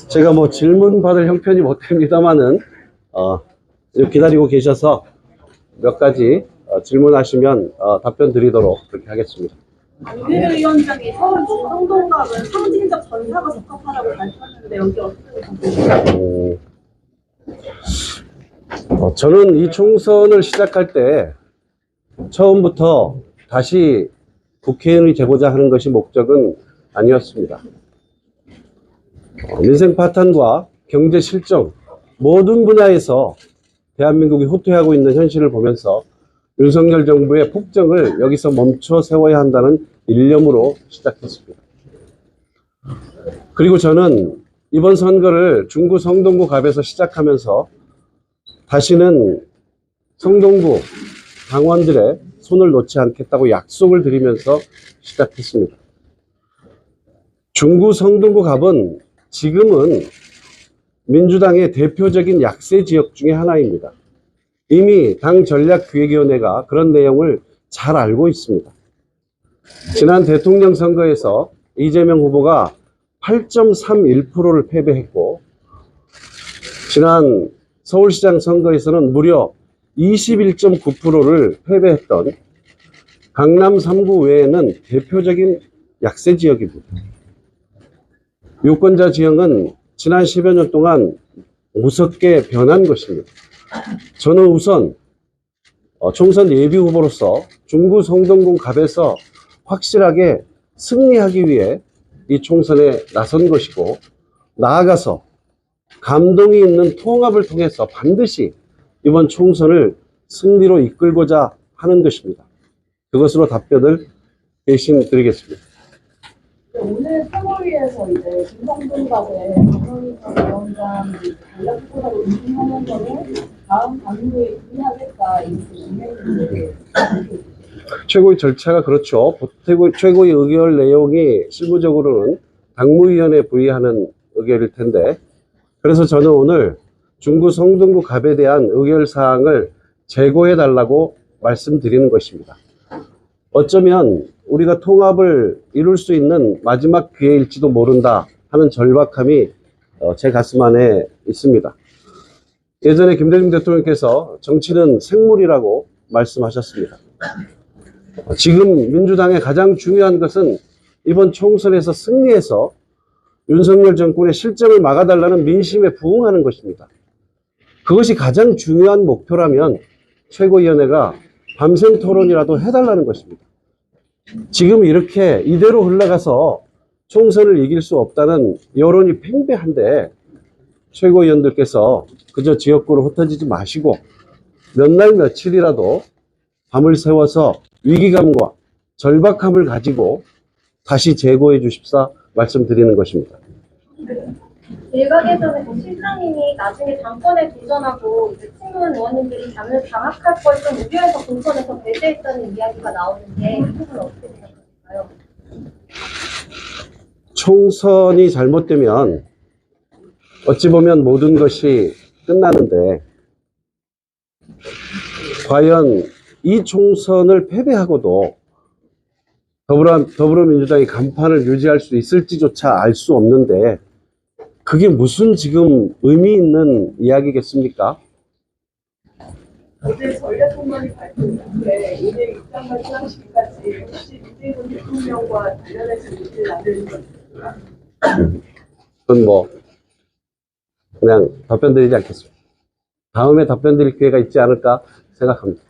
제가 뭐 질문 받을 형편이 못 됩니다만은 기다리고 계셔서 몇 가지 질문하시면 답변 드리도록 그렇게 하겠습니다. 안규일 위원장이 서울 중성동갑은 상징적 전사가 적합하다고 발표했는데 여기 어떻게 보세요? 저는 이 총선을 시작할 때 처음부터 다시 국회의원이 되고자 하는 것이 목적은 아니었습니다. 민생 파탄과 경제 실정 모든 분야에서 대한민국이 후퇴하고 있는 현실을 보면서 윤석열 정부의 폭정을 여기서 멈춰 세워야 한다는 일념으로 시작했습니다. 그리고 저는 이번 선거를 중구 성동구 갑에서 시작하면서 다시는 성동구 당원들의 손을 놓지 않겠다고 약속을 드리면서 시작했습니다. 중구 성동구 갑은 지금은 민주당의 대표적인 약세 지역 중에 하나입니다. 이미 당 전략기획위원회가 그런 내용을 잘 알고 있습니다. 지난 대통령 선거에서 이재명 후보가 8.31%를 패배했고 지난 서울시장 선거에서는 무려 21.9%를 패배했던 강남 3구 외에는 대표적인 약세 지역입니다. 유권자 지형은 지난 10여 년 동안 무섭게 변한 것입니다. 저는 우선 총선 예비 후보로서 중구 성동구 갑에서 확실하게 승리하기 위해 이 총선에 나선 것이고 나아가서 감동이 있는 통합을 통해서 반드시 이번 총선을 승리로 이끌고자 하는 것입니다. 그것으로 답변을 대신 드리겠습니다. 오늘 최고위에서 이제 중성동갑의 박영선 위원장 전략 후보자로 임명하면서는 다음 당무에 부의하겠다 이렇게 임명했는데 최고위 절차가 그렇죠. 최고위 의결 내용이 실무적으로는 당무위원회에 부의하는 의결일 텐데 그래서 저는 오늘 중구 성동구 갑에 대한 의결 사항을 제고해 달라고 말씀드리는 것입니다. 어쩌면 우리가 통합을 이룰 수 있는 마지막 기회일지도 모른다 하는 절박함이 제 가슴 안에 있습니다. 예전에 김대중 대통령께서 정치는 생물이라고 말씀하셨습니다. 지금 민주당의 가장 중요한 것은 이번 총선에서 승리해서 윤석열 정권의 실정을 막아달라는 민심에 부응하는 것입니다. 그것이 가장 중요한 목표라면 최고위원회가 밤샘 토론이라도 해달라는 것입니다. 지금 이렇게 이대로 흘러가서 총선을 이길 수 없다는 여론이 팽배한데 최고위원들께서 그저 지역구로 흩어지지 마시고 몇 날 며칠이라도 밤을 새워서 위기감과 절박함을 가지고 다시 재고해 주십사 말씀드리는 것입니다. 일각에서는 실장님이 나중에 당권에 도전하고 이제 친문 의원님들이 당을 장악할 걸 좀 우려해서 본선에서 배제했다는 이야기가 나오는데 이 부분은 어떻게 생각하실까요? 총선이 잘못되면 어찌 보면 모든 것이 끝나는데 과연 이 총선을 패배하고도 더불어민주당이 간판을 유지할 수 있을지조차 알 수 없는데 그게 무슨 지금 의미 있는 이야기겠습니까? 어제 전략통론이 발표했는데 오늘 입장 발표하시기까지 혹시 문재인 대통령과 관련해서 얘기를 나누는 것 있습니까? 그건 뭐 그냥 답변 드리지 않겠습니다. 다음에 답변 드릴 기회가 있지 않을까 생각합니다.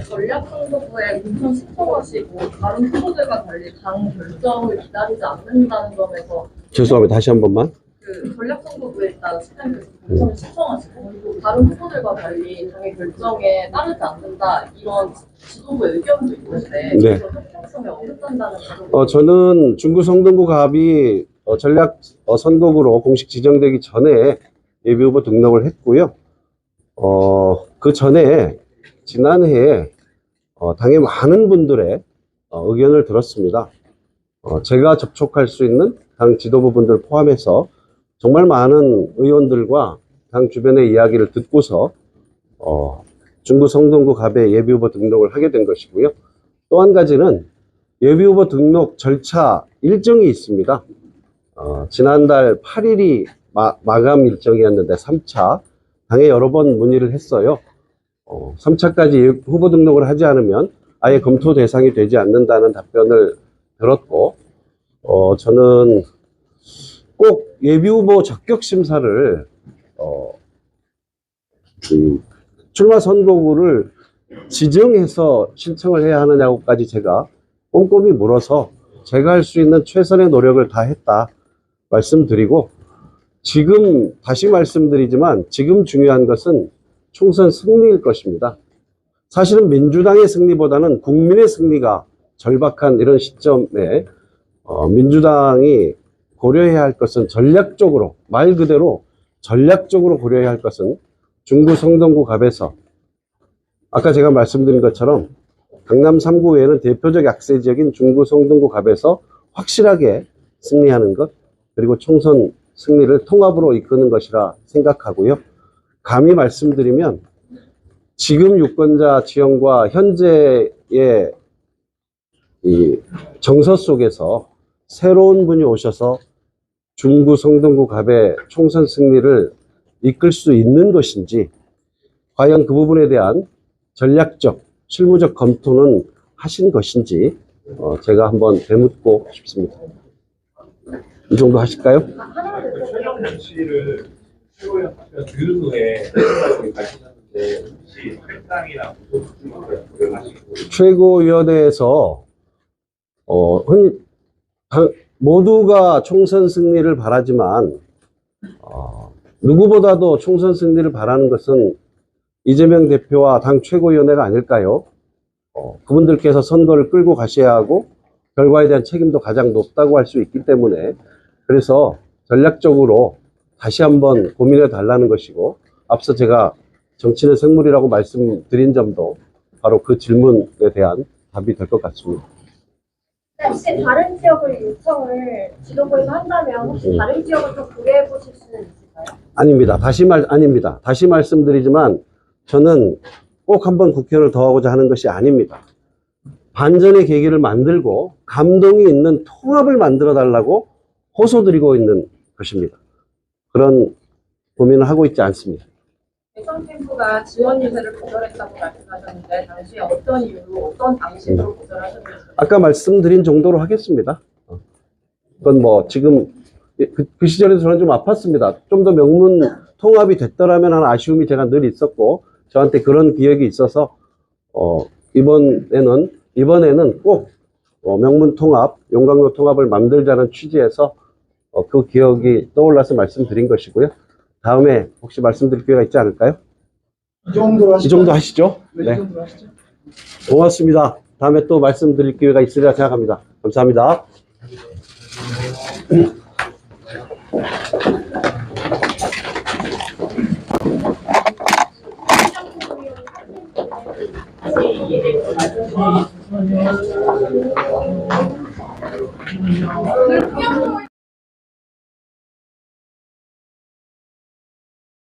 전략선거구에 공천 신청하시고 다른 후보들과 달리 당 결정을 기다리지 않는다는 점에서 죄송합니다. 다시 한 번만. 그 전략선거구에 일단 시장님께서 공천을 신청하시고 그리고 다른 후보들과 달리 당의 결정에 따르지 않는다 이런 지도부 의견도 있는데 네. 그래서 협력성에 어긋난다는 가정 저는 중구 성동구 갑이 전략 선거구로 공식 지정되기 전에 예비후보 등록을 했고요. 그 전에 지난해에 당의 많은 분들의 의견을 들었습니다. 제가 접촉할 수 있는 당 지도부 분들 포함해서 정말 많은 의원들과 당 주변의 이야기를 듣고서 중구 성동구 갑에 예비후보 등록을 하게 된 것이고요. 또 한 가지는 예비후보 등록 절차 일정이 있습니다. 지난달 8일이 마감 일정이었는데 3차 당에 여러 번 문의를 했어요. 3차까지 후보 등록을 하지 않으면 아예 검토 대상이 되지 않는다는 답변을 들었고, 저는 꼭 예비후보 적격 심사를 출마 선거구를 지정해서 신청을 해야 하느냐고까지 제가 꼼꼼히 물어서 제가 할 수 있는 최선의 노력을 다했다 말씀드리고, 지금 다시 말씀드리지만 지금 중요한 것은 총선 승리일 것입니다. 사실은 민주당의 승리보다는 국민의 승리가 절박한 이런 시점에 민주당이 고려해야 할 것은 전략적으로, 말 그대로 전략적으로 고려해야 할 것은 중구 성동구 갑에서 아까 제가 말씀드린 것처럼 강남 3구 외에는 대표적 약세 지역인 중구 성동구 갑에서 확실하게 승리하는 것, 그리고 총선 승리를 통합으로 이끄는 것이라 생각하고요. 감히 말씀드리면 지금 유권자 지형과 현재의 이 정서 속에서 새로운 분이 오셔서 중구 성동구 갑의 총선 승리를 이끌 수 있는 것인지, 과연 그 부분에 대한 전략적, 실무적 검토는 하신 것인지 제가 한번 되묻고 싶습니다. 이 정도 하실까요? 최종 정치를 최고위원 들은 후에 밝히셨는데 혹시 탈당이나 무소속을 고려하시고 최고위원회에서 모두가 총선 승리를 바라지만 누구보다도 총선 승리를 바라는 것은 이재명 대표와 당 최고위원회가 아닐까요? 그분들께서 선거를 끌고 가셔야 하고 결과에 대한 책임도 가장 높다고 할 수 있기 때문에, 그래서 전략적으로 다시 한번 고민해 달라는 것이고, 앞서 제가 정치는 생물이라고 말씀드린 점도 바로 그 질문에 대한 답이 될 것 같습니다. 혹시 다른 지역을 요청을 지도부에서 한다면 혹시 다른 지역을 좀 고려해 보실 수는 있을까요? 아닙니다. 아닙니다. 다시 말씀드리지만 저는 꼭 한번 국회의원을 더 하고자 하는 것이 아닙니다. 반전의 계기를 만들고 감동이 있는 통합을 만들어 달라고 호소드리고 있는 것입니다. 그런 고민을 하고 있지 않습니다. 대선 캠프가 지원 유세를 거절했다고 말씀하셨는데 당시에 어떤 이유로 어떤 방식으로 거절하셨는지. 아까 말씀드린 정도로 하겠습니다. 그건 뭐 지금 그 시절에도 저는 좀 아팠습니다. 좀 더 명문 통합이 됐더라면 하는 아쉬움이 제가 늘 있었고, 저한테 그런 기억이 있어서 이번에는 꼭 명문 통합, 용광로 통합을 만들자는 취지에서 그 기억이 떠올라서 말씀드린 것이고요. 다음에 혹시 말씀드릴 기회가 있지 않을까요? 이 정도로 하시죠. 이 정도 하시죠? 네. 네. 이 정도로 하시죠. 고맙습니다. 다음에 또 말씀드릴 기회가 있으리라 생각합니다. 감사합니다.